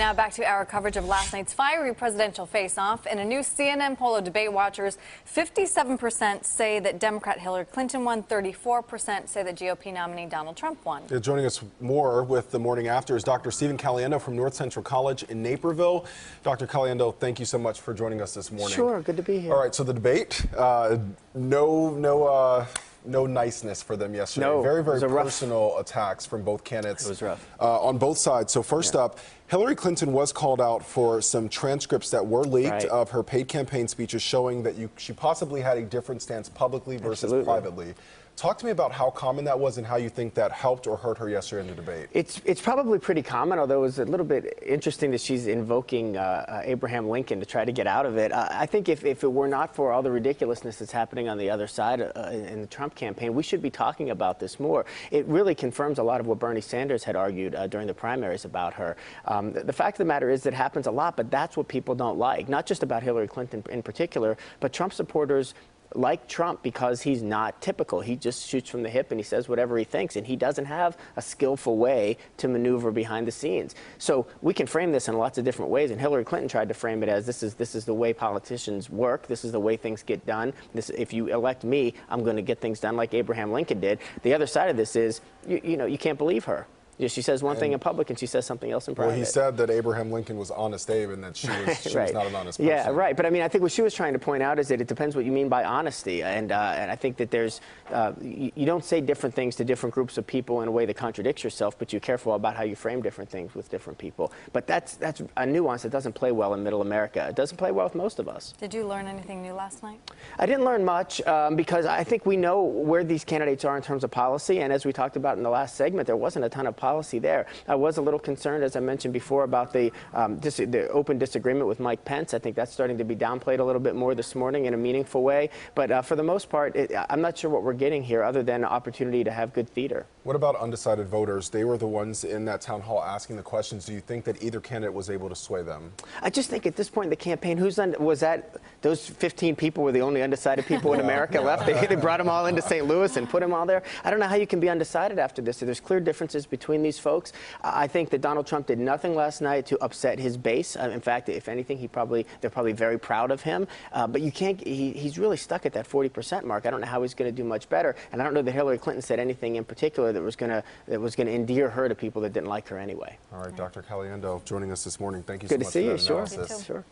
Now back to our coverage of last night's fiery presidential face-off. In a new CNN poll of debate watchers, 57% say that Democrat Hillary Clinton won, 34% say that GOP nominee Donald Trump won. Joining us more with the morning after is Dr. Stephen Caliendo from North Central College in Naperville. Dr. Caliendo, thank you so much for joining us this morning. Sure, good to be here. All right, so the debate, no niceness for them yesterday. No, very personal attacks from both candidates. It was rough. On both sides. So first up, Hillary Clinton was called out for some transcripts that were leaked of her paid campaign speeches showing that she possibly had a different stance publicly versus privately. Talk to me about how common that was and how you think that helped or hurt her yesterday in the debate. It's probably pretty common, although it was a little bit interesting that she's invoking Abraham Lincoln to try to get out of it. I think if it were not for all the ridiculousness that's happening on the other side in the Trump campaign, we should be talking about this more. It really confirms a lot of what Bernie Sanders had argued during the primaries about her. The fact of the matter is that it happens a lot, but that's what people don't like. Not just about Hillary Clinton in particular, but Trump supporters like Trump because he's not typical. He just shoots from the hip and he says whatever he thinks, and he doesn't have a skillful way to maneuver behind the scenes. So we can frame this in lots of different ways, and Hillary Clinton tried to frame it as this is the way politicians work, this is the way things get done. If you elect me, I'm going to get things done like Abraham Lincoln did. The other side of this is, you know, you can't believe her. She says one thing in public and she says something else in private. Well, he said that Abraham Lincoln was honest Abe and that she was not an honest person. Yeah, right. But I mean, I think what she was trying to point out is that it depends what you mean by honesty. And I think that there's, you don't say different things to different groups of people in a way that contradicts yourself, but you're careful about how you frame different things with different people. But that's a nuance that doesn't play well in middle America. It doesn't play well with most of us. Did you learn anything new last night? I didn't learn much because I think we know where these candidates are in terms of policy. And as we talked about in the last segment, there wasn't a ton of policy there. I was a little concerned, as I mentioned before, about the open disagreement with Mike Pence. I think that's starting to be downplayed a little bit more this morning in a meaningful way. But for the most part, I'm not sure what we're getting here other than an opportunity to have good theater. What about undecided voters? They were the ones in that town hall asking the questions. Do you think that either candidate was able to sway them? I just think at this point in the campaign, was that those 15 people were the only undecided people in America left? They brought them all into St. Louis and put them all there. I don't know how you can be undecided after this. So there's clear differences between these folks. I think that Donald Trump did nothing last night to upset his base. In fact, if anything, they're probably very proud of him. But you can't. He's really stuck at that 40% mark. I don't know how he's going to do much better. And I don't know that Hillary Clinton said anything in particular that was going to endear her to people that didn't like her anyway. All right, Dr. Caliendo joining us this morning. Thank you so much for that analysis. Sure.